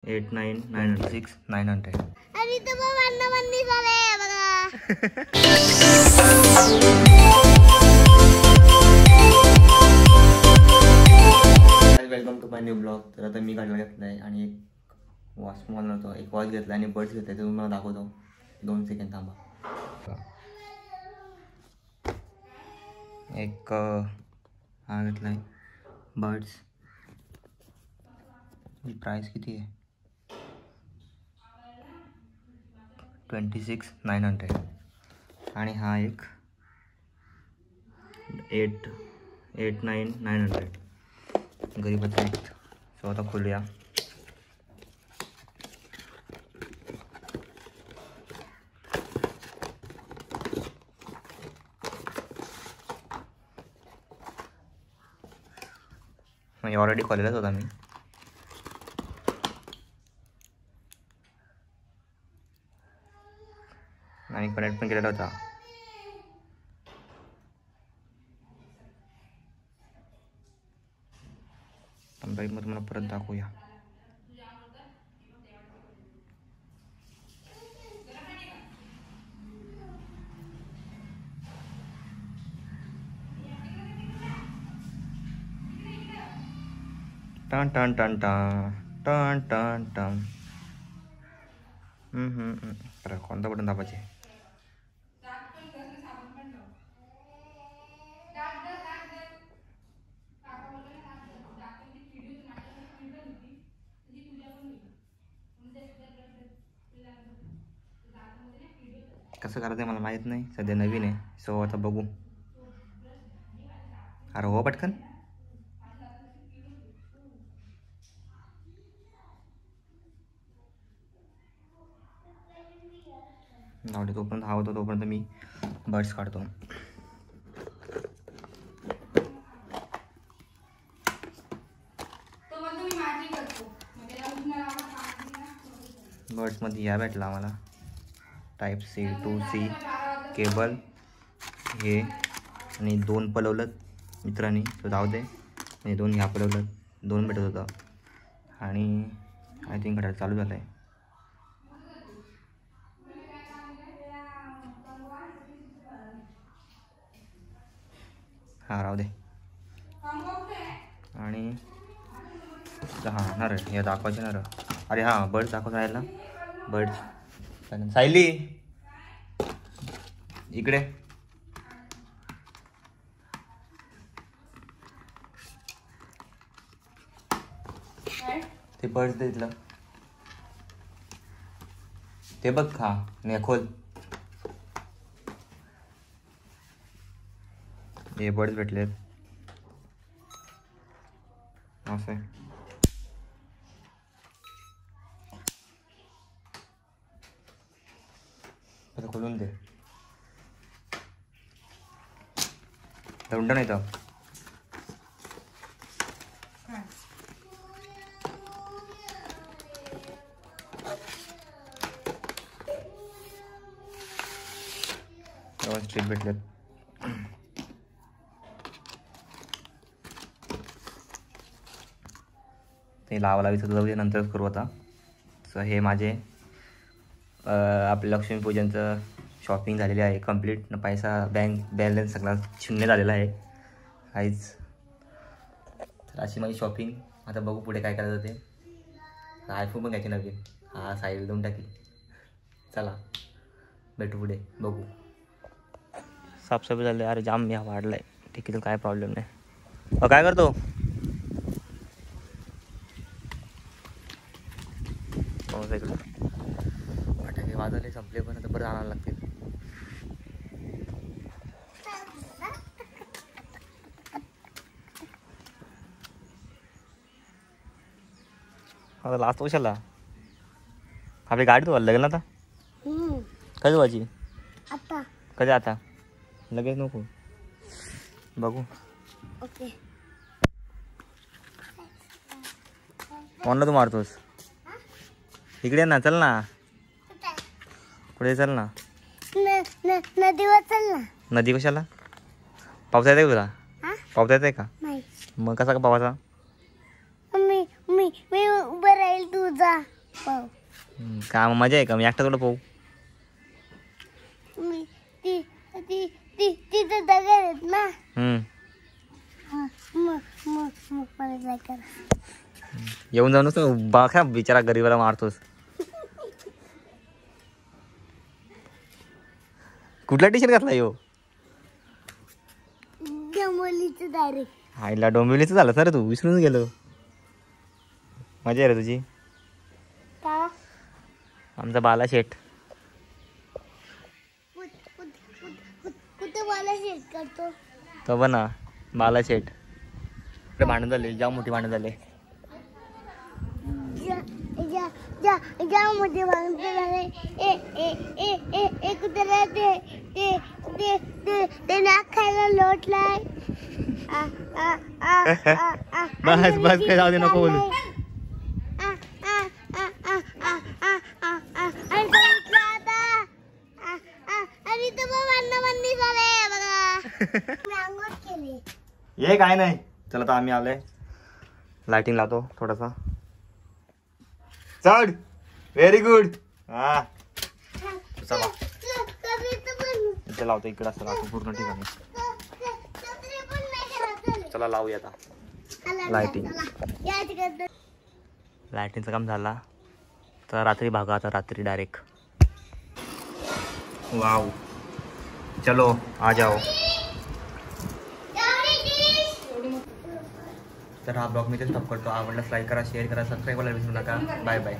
89,906,900. आणि तो वन्नी झाले बघा. Welcome to my new blog. तर आता मी गाडी घेतलाय आणि एक वॉच म्हणतो एक वॉच घेतला आणि बर्ड्स घेतलाय. ते तुम्हाला दाखवतो. 2 सेकंड थांबा. एक हा घेतलाय बर्ड्स. ही प्राइस किती आहे? 26,900. आणि हा एक 89,900. गरीबाचा एक. सो आता खोलूया. म्हणजे ऑलरेडी खोललेलाच होता मी. आणि कनेक्ट पण केलेला होता. मग तुम्हाला परत दाखवूया. टन टन टन टन टन टन टन. कोणता बटन दाबायचे? कसं करायचं मला माहीत नाही. सध्या नवीन आहे. सो आता बघू. अरे हो पटकन. आवडे तोपर्यंत हा होतो तोपर्यंत मी बर्ड्स काढतो. बर्ड्समध्ये या भेटला आम्हाला type C to C cable हे आणि 2 पलवलं मित्रांनी. तो जाऊ दे. आणि 2 ह्या पलवलं 2 भेटत होतं. आणि आय थिंक घड्याळ चालू झालं आहे. हां राहू दे. आणि हां नर हे दाखवायचे नर. अरे हां बर्ड्स दाखवत राहिला. बर्ड्स सायली इकडे. ते बर्ड्स दे तिथलं. ते बघ. हा नाही खोल. हे बर्ड्स भेटलेत. असं आता खोलून दे. धुंड नाही तर स्ट्रीट भेटलेत. ते लावायचं जाऊ दे, नंतरच करू आता. सो हे माझे आपलं लक्ष्मीपूजनचं शॉपिंग झालेली आहे कंप्लीट. पैसा बँक बॅलन्स सगळा शून्य झालेला आहे काहीच. तर अशी माझी शॉपिंग. आता बघू पुढे काय करायचं ते. आयफोन पण घ्यायचे नवीन. हा साईड देऊन टाकी. चला भेटू पुढे बघू. साफसफाई झाली. अरे जाम मी वाढला आहे. ठीक आहे काय प्रॉब्लेम नाही. काय करतो? इकडं फटाके वाजवले संपले पण आता परत आणायला लागतील. आता लास्ट वर्षाला आपली गाडी तो लागेल ना आता. कधी व्हायची? आता कधी? आता लगेच नको. बघू. ओके. कोणला तू मारतोस? इकडे ना. चल ना. पुढे चल ना. नदीवर चल ना. नदी कशाला? पावसा येते का तुला? पावसा येते का? नाही. मग कसा का पावाचा? मी उभं राहील पहिले तुझा पाहू. का मजा आहे का मी एकटा थोडं पाहू. मी ती ती ती तिथं दगड आहेत ना. हा, मग मला काय करा. येऊन जाऊन नुसतं बाखा बिचारा गरीबाला मारतोस. कुठला टी शर्ट घातला यो. डोंबिवलीचं डायरेक्ट. आईला डोंबिवलीचं झालं सर तू विसरून गेलो. मजा आहे रे तुझी. का आमचा बाला शेठ कुठं मला शेत करतो. तो पण ना बाला शेठ. भांडण झाले जाम मोठी भांडण झाले. ज्या मध्ये भांडण झाले ए कुत्रा ते नाक खायला लोटलाय. बस बस काय जाऊ दे नको बोलू. आणि तर भांडण झाले बघा. मी अंघोळ केली. ये काय नाही. चला आता आम्ही आलोय. लाइटिंग लावतो थोडासा. चढ. Very good. हा चला इथे लावतो. इकडे असं लावतो पूर्ण ठिकाणी. चला लावूया आता लाइटिंग. लाइटिंगचं काम झाला तर रात्री भागा आता रात्री डायरेक्ट. वाव चलो आ जाओ. तर हा ब्लॉग मी ते स्टॉप करतो. आवडल्यास लाईक करा, शेअर करा, सबस्क्राईब करायला विसरू नका. Bye bye.